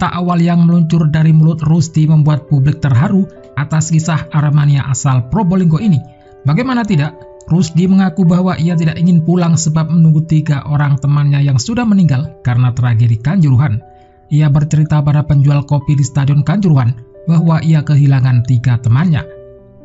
kata awal yang meluncur dari mulut Rusdi membuat publik terharu atas kisah Aremania asal Probolinggo ini. Bagaimana tidak, Rusdi mengaku bahwa ia tidak ingin pulang sebab menunggu 3 orang temannya yang sudah meninggal karena tragedi Kanjuruhan. Ia bercerita pada penjual kopi di Stadion Kanjuruhan bahwa ia kehilangan 3 temannya.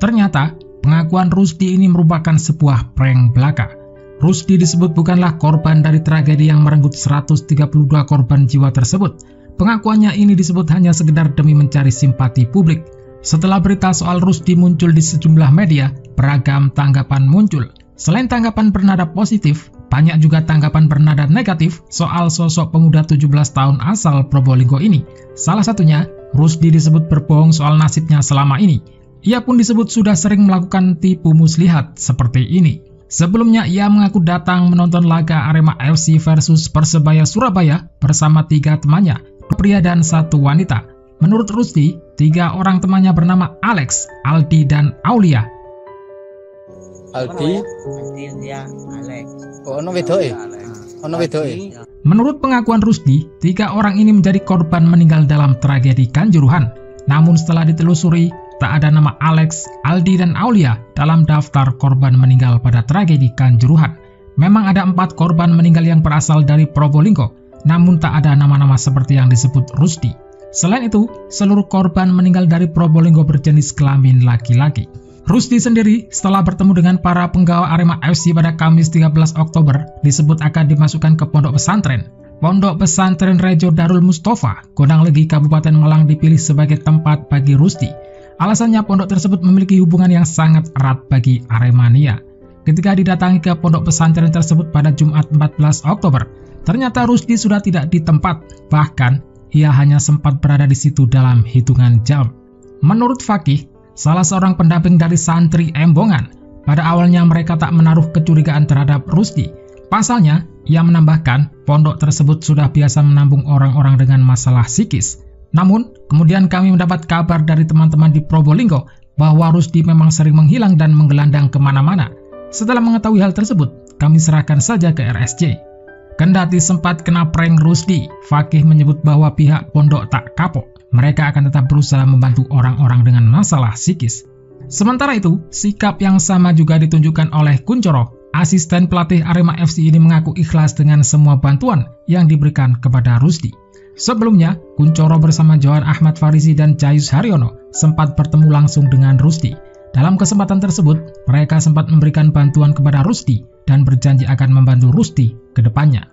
Ternyata, pengakuan Rusdi ini merupakan sebuah prank belaka. Rusdi disebut bukanlah korban dari tragedi yang merenggut 132 korban jiwa tersebut. Pengakuannya ini disebut hanya sekedar demi mencari simpati publik. Setelah berita soal Rusdi muncul di sejumlah media, beragam tanggapan muncul. Selain tanggapan bernada positif, banyak juga tanggapan bernada negatif soal sosok pemuda 17 tahun asal Probolinggo ini. Salah satunya, Rusdi disebut berbohong soal nasibnya selama ini. Ia pun disebut sudah sering melakukan tipu muslihat seperti ini. Sebelumnya ia mengaku datang menonton laga Arema FC versus Persebaya Surabaya bersama 3 temannya, pria dan 1 wanita. Menurut Rusdi, 3 orang temannya bernama Alex, Aldi, dan Aulia. Aldi ya, Alex. Oh, ono wedoke. Ono wedoke. Menurut pengakuan Rusdi, 3 orang ini menjadi korban meninggal dalam tragedi Kanjuruhan. Namun setelah ditelusuri, tak ada nama Alex, Aldi, dan Aulia dalam daftar korban meninggal pada tragedi Kanjuruhan. Memang ada 4 korban meninggal yang berasal dari Probolinggo, namun tak ada nama-nama seperti yang disebut Rusdi. Selain itu, seluruh korban meninggal dari Probolinggo berjenis kelamin laki-laki. Rusdi sendiri setelah bertemu dengan para penggawa Arema FC pada Kamis 13 Oktober disebut akan dimasukkan ke pondok pesantren. Pondok Pesantren Rejo Darul Mustafa, Gondang Legi, Kabupaten Malang dipilih sebagai tempat bagi Rusdi. Alasannya pondok tersebut memiliki hubungan yang sangat erat bagi Aremania. Ketika didatangi ke pondok pesantren tersebut pada Jumat 14 Oktober, ternyata Rusdi sudah tidak di tempat, bahkan ia hanya sempat berada di situ dalam hitungan jam. Menurut Fakih, salah seorang pendamping dari santri Embongan, pada awalnya mereka tak menaruh kecurigaan terhadap Rusdi. Pasalnya, ia menambahkan pondok tersebut sudah biasa menampung orang-orang dengan masalah psikis. Namun, kemudian kami mendapat kabar dari teman-teman di Probolinggo bahwa Rusdi memang sering menghilang dan menggelandang kemana-mana. Setelah mengetahui hal tersebut, kami serahkan saja ke RSJ. Kendati sempat kena prank Rusdi, Fakih menyebut bahwa pihak pondok tak kapok. Mereka akan tetap berusaha membantu orang-orang dengan masalah psikis. Sementara itu, sikap yang sama juga ditunjukkan oleh Kuncoro. Asisten pelatih Arema FC ini mengaku ikhlas dengan semua bantuan yang diberikan kepada Rusdi. Sebelumnya, Kuncoro bersama Johan Ahmad Farisi dan Jayus Haryono sempat bertemu langsung dengan Rusdi. Dalam kesempatan tersebut, mereka sempat memberikan bantuan kepada Rusdi dan berjanji akan membantu Rusdi ke depannya.